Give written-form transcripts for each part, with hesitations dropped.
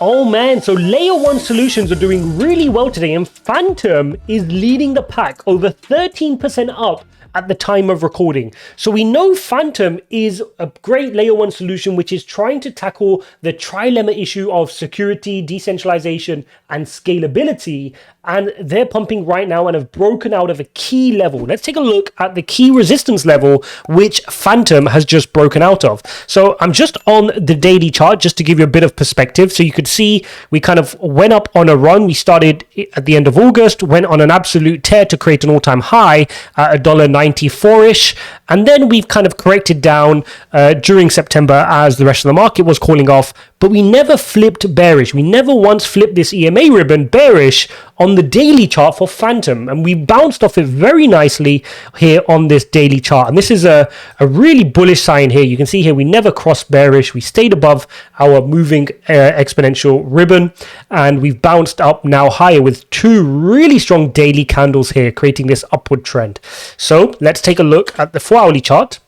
Oh man, so layer 1 solutions are doing really well today, and FANTOM is leading the pack, over 13% up at the time of recording. So we know FANTOM is a great layer 1 solution which is trying to tackle the trilemma issue of security, decentralization, and scalability, and they're pumping right now and have broken out of a key level. Let's take a look at the key resistance level which FANTOM has just broken out of. So I'm just on the daily chart just to give you a bit of perspective. So you could see we kind of went up on a run. We started at the end of August, went on an absolute tear to create an all-time high at $1.94-ish, and then we've kind of corrected down during September as the rest of the market was calling off, but we never flipped bearish. We never once flipped this EMA ribbon bearish on the daily chart for FANTOM, and we bounced off it very nicely here on this daily chart. And this is a really bullish sign here. You can see here we never crossed bearish. We stayed above our moving exponential ribbon, and we've bounced up now higher with two really strong daily candles here, creating this upward trend. So let's take a look at the 4-hourly chart,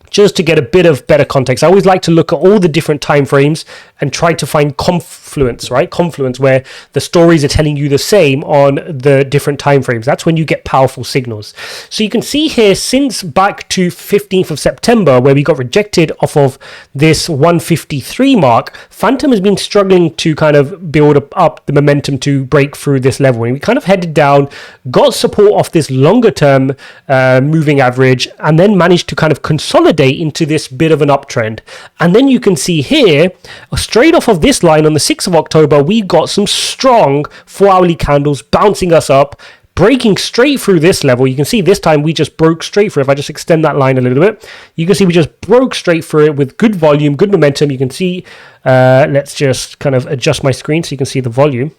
just to get a bit of better context. I always like to look at all the different time frames and try to find confluence, right? Confluence, where the stories are telling you the same on the different time frames. That's when you get powerful signals. So you can see here, since back to 15th of September, where we got rejected off of this 153 mark, FANTOM has been struggling to kind of build up the momentum to break through this level. And we kind of headed down, got support off this longer term moving average, and then managed to kind of consolidate into this bit of an uptrend. And then you can see here, straight off of this line on the 6th of October, we got some strong 4-hourly candles bouncing us up, breaking straight through this level. You can see this time we just broke straight through. If I just extend that line a little bit, you can see we just broke straight through it with good volume, good momentum. You can see, let's just kind of adjust my screen so you can see the volume.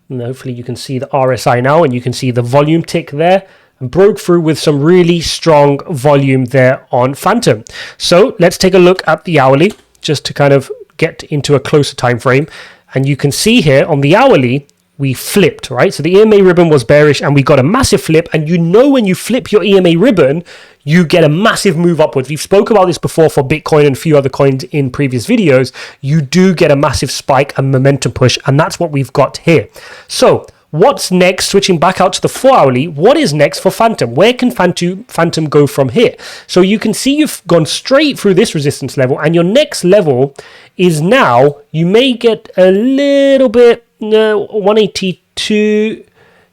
And hopefully you can see the RSI now, and you can see the volume tick there. And broke through with some really strong volume there on FANTOM. So let's take a look at the hourly, just to kind of get into a closer time frame. And you can see here on the hourly, we flipped, right? So the EMA ribbon was bearish and we got a massive flip. And you know, when you flip your EMA ribbon, you get a massive move upwards. We've spoke about this before for Bitcoin and a few other coins in previous videos. You do get a massive spike and momentum push, and that's what we've got here. So what's next? Switching back out to the 4-hourly, what is next for FANTOM? Where can FANTOM go from here? So you can see you've gone straight through this resistance level, and your next level is now, you may get a little bit, 182.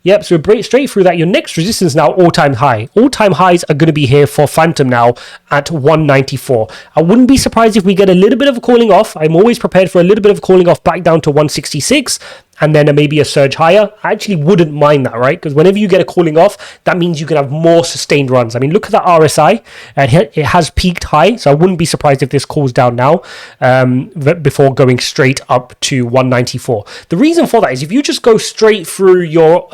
Yep, so break straight through that. Your next resistance now, all-time high. All-time highs are going to be here for FANTOM now at 194. I wouldn't be surprised if we get a little bit of a calling off. I'm always prepared for a little bit of a calling off back down to 166, and then maybe a surge higher. I actually wouldn't mind that, right? Because whenever you get a calling off, that means you can have more sustained runs. I mean, look at that RSI. It has peaked high, so I wouldn't be surprised if this cools down now before going straight up to 194. The reason for that is if you just go straight through your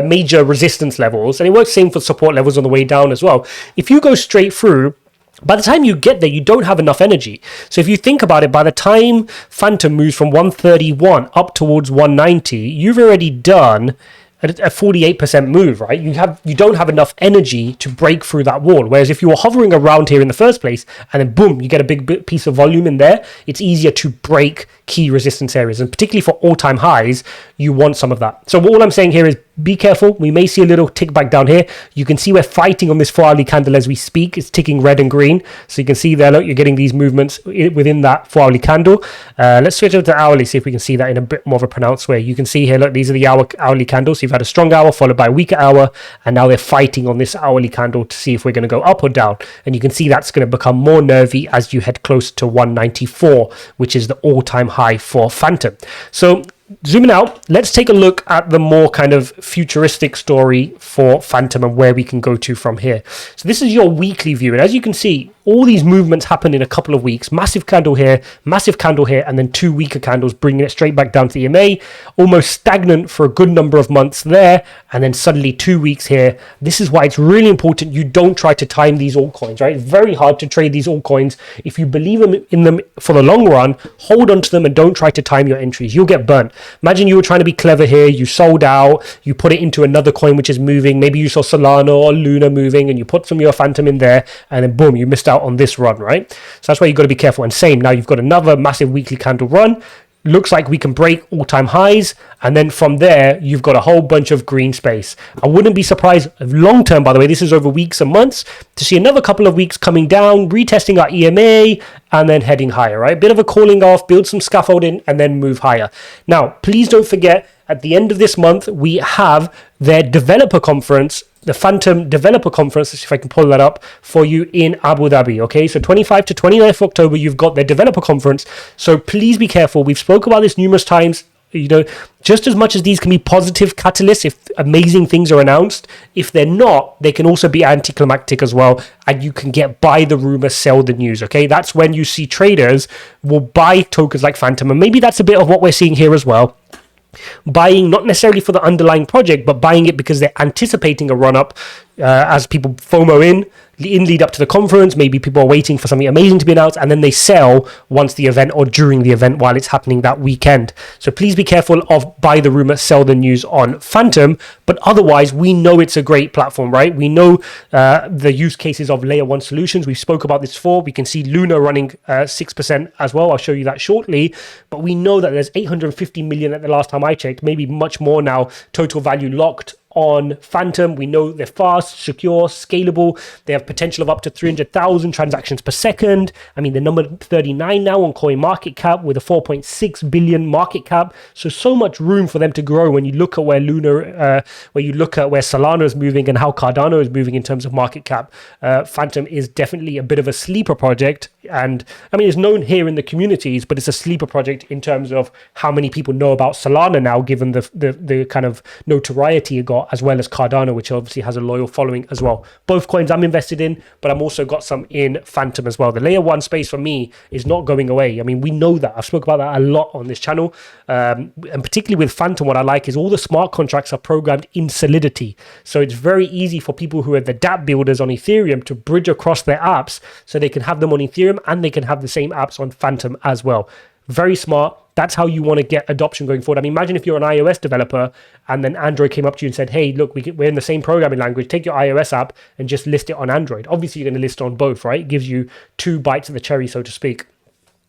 major resistance levels, and it works same for support levels on the way down as well. If you go straight through, by the time you get there, you don't have enough energy. So if you think about it, by the time FANTOM moves from 131 up towards 190, you've already done a 48% move, right? You don't have enough energy to break through that wall. Whereas if you were hovering around here in the first place, and then boom, you get a big piece of volume in there, it's easier to break key resistance areas. And particularly for all-time highs, you want some of that. So all I'm saying here is be careful. We may see a little tick back down here. You can see we're fighting on this 4-hourly candle as we speak. It's ticking red and green. So you can see there, look, you're getting these movements within that 4-hourly candle. Let's switch over to hourly, see if we can see that in a bit more of a pronounced way. You can see here, look, these are the hourly candles. So you've had a strong hour followed by a weaker hour, and now they're fighting on this hourly candle to see if we're going to go up or down. And you can see that's going to become more nervy as you head close to 194, which is the all-time high for FANTOM. So zooming out, let's take a look at the more kind of futuristic story for FANTOM and where we can go to from here. So this is your weekly view, and as you can see, all these movements happen in a couple of weeks. Massive candle here, and then two weaker candles, bringing it straight back down to the EMA, almost stagnant for a good number of months there, and then suddenly 2 weeks here. This is why it's really important you don't try to time these altcoins, right? It's very hard to trade these altcoins. If you believe in them for the long run, hold on to them and don't try to time your entries. You'll get burnt. Imagine you were trying to be clever here, you sold out, you put it into another coin which is moving, maybe you saw Solana or Luna moving and you put some of your Phantom in there, and then boom, you missed out on this run, right? So that's why you've got to be careful. And same, now you've got another massive weekly candle run. Looks like we can break all-time highs, and then from there you've got a whole bunch of green space. I wouldn't be surprised long term, by the way, this is over weeks and months, to see another couple of weeks coming down, retesting our EMA, and then heading higher, right? Bit of a cooling off, build some scaffolding, and then move higher. Now, please don't forget, at the end of this month, we have their developer conference, the FANTOM developer conference, let's see if I can pull that up for you, in Abu Dhabi. Okay, so 25 to 29th of October, you've got their developer conference. So please be careful. We've spoken about this numerous times. You know, just as much as these can be positive catalysts if amazing things are announced, if they're not, they can also be anticlimactic as well, and you can get buy the rumor, sell the news. Okay, that's when you see traders will buy tokens like FANTOM, and maybe that's a bit of what we're seeing here as well. Buying not necessarily for the underlying project, but buying it because they're anticipating a run up as people FOMO in lead up to the conference. Maybe people are waiting for something amazing to be announced, and then they sell once the event or during the event while it's happening that weekend. So please be careful of buy the rumor, sell the news on FANTOM. But otherwise, we know it's a great platform, right? We know the use cases of layer one solutions. We spoke about this before. We can see Luna running 6% as well. I'll show you that shortly. But we know that there's 850 million at the last time I checked, maybe much more now, total value locked on FANTOM. We know they're fast, secure, scalable. They have potential of up to 300,000 transactions per second. I mean, they're number 39 now on CoinMarketCap with a 4.6 billion market cap. So much room for them to grow when you look at where Luna, where you look at where Solana is moving and how Cardano is moving in terms of market cap. FANTOM is definitely a bit of a sleeper project. And I mean, it's known here in the communities, but it's a sleeper project in terms of how many people know about Solana now, given the kind of notoriety it got, as well as Cardano, which obviously has a loyal following as well. Both coins I'm invested in, but I'm also got some in FANTOM as well. The layer one space for me is not going away. I mean, we know that. I've spoken about that a lot on this channel. And particularly with FANTOM, what I like is all the smart contracts are programmed in Solidity. So it's very easy for people who are the dApp builders on Ethereum to bridge across their apps so they can have them on Ethereum and they can have the same apps on FANTOM as well. Very smart. That's how you want to get adoption going forward. I mean, imagine if you're an iOS developer and then Android came up to you and said, hey, look, we're in the same programming language. Take your iOS app and just list it on Android. Obviously, you're going to list on both, right? It gives you two bites of the cherry, so to speak.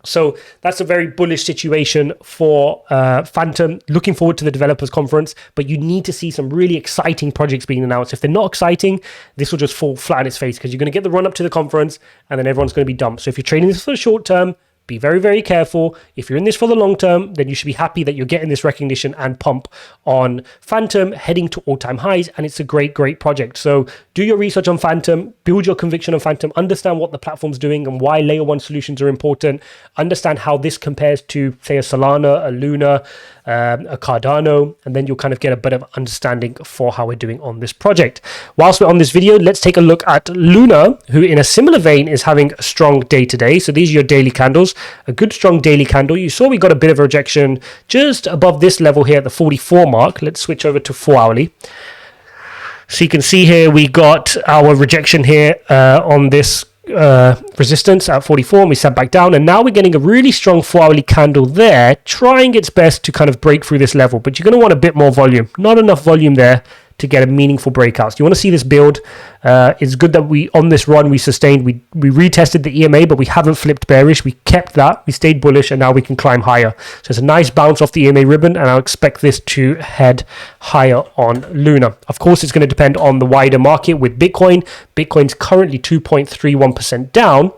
So that's a very bullish situation for FANTOM. Looking forward to the developers conference, but you need to see some really exciting projects being announced. If they're not exciting, this will just fall flat on its face because you're going to get the run up to the conference and then everyone's going to be dumped. So if you're trading this for the short term, be very, very careful. If you're in this for the long term, then you should be happy that you're getting this recognition and pump on FANTOM, heading to all-time highs, and it's a great, great project. So do your research on FANTOM, build your conviction on FANTOM, understand what the platform's doing and why layer one solutions are important, understand how this compares to, say, a Solana, a Luna, a Cardano, and then you'll kind of get a bit of understanding for how we're doing on this project. Whilst we're on this video, let's take a look at Luna, who in a similar vein is having a strong day today. So these are your daily candles, a good strong daily candle. You saw we got a bit of a rejection just above this level here at the 44 mark. Let's switch over to 4 hourly. So you can see here we got our rejection here on this resistance at 44, and we sat back down, and now we're getting a really strong 4 hourly candle there, trying its best to kind of break through this level, but you're going to want a bit more volume. Not enough volume there to get a meaningful breakout. So you want to see this build. It's good that we, on this run, we sustained, we retested the EMA, but we haven't flipped bearish. We kept that, we stayed bullish, and now we can climb higher. So it's a nice bounce off the EMA ribbon, and I'll expect this to head higher on Luna. Of course, it's going to depend on the wider market with Bitcoin. Bitcoin's currently 2.31% down.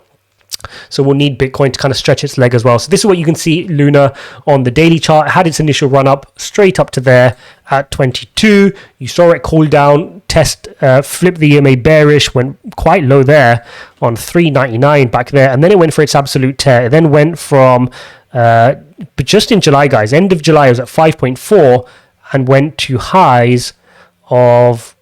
So we'll need Bitcoin to kind of stretch its leg as well. So this is what you can see Luna on the daily chart. It had its initial run up straight up to there at 22. You saw it cool down, flip the EMA bearish, went quite low there on 399 back there. And then it went for its absolute tear. It then went from, but just in July, guys, end of July, it was at 5.4 and went to highs of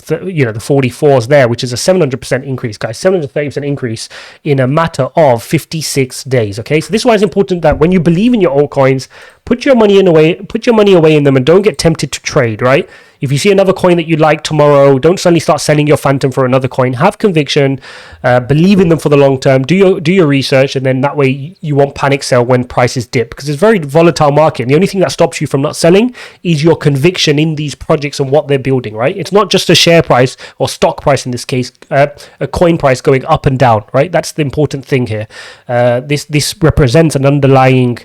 the 44s there, which is a 700% increase, guys. 730% increase in a matter of 56 days. Okay, so this is why it's important that when you believe in your altcoins, put your money away in them, and don't get tempted to trade, right? If you see another coin that you like tomorrow, don't suddenly start selling your Phantom for another coin. Have conviction, believe in them for the long term, do your research, and then that way you won't panic sell when prices dip, because it's a very volatile market. And the only thing that stops you from not selling is your conviction in these projects and what they're building, right? It's not just a share price or stock price in this case, a coin price going up and down, right? That's the important thing here. This represents an underlying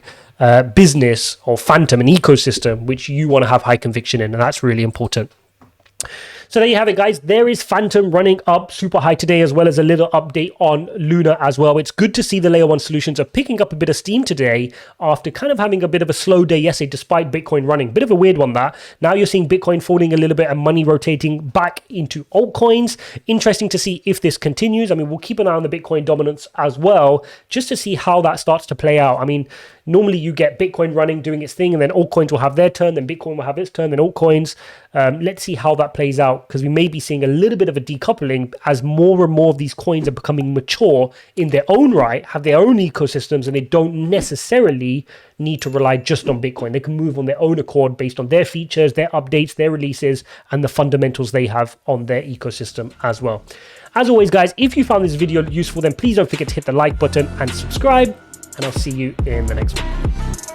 business or Phantom, an ecosystem, which you want to have high conviction in, and that's really important. So there you have it, guys. There is Phantom running up super high today, as well as a little update on Luna as well. It's good to see the layer one solutions are picking up a bit of steam today after kind of having a bit of a slow day yesterday, despite Bitcoin running. Bit of a weird one that. Now you're seeing Bitcoin falling a little bit and money rotating back into altcoins. Interesting to see if this continues. I mean, we'll keep an eye on the Bitcoin dominance as well, just to see how that starts to play out. I mean, normally you get Bitcoin running, doing its thing, and then altcoins will have their turn, then Bitcoin will have its turn, then altcoins. Let's see how that plays out, because we may be seeing a little bit of a decoupling as more and more of these coins are becoming mature in their own right, have their own ecosystems, and they don't necessarily need to rely just on Bitcoin. They can move on their own accord based on their features, their updates, their releases, and the fundamentals they have on their ecosystem as well. As always, guys, if you found this video useful, then please don't forget to hit the like button and subscribe, and I'll see you in the next one.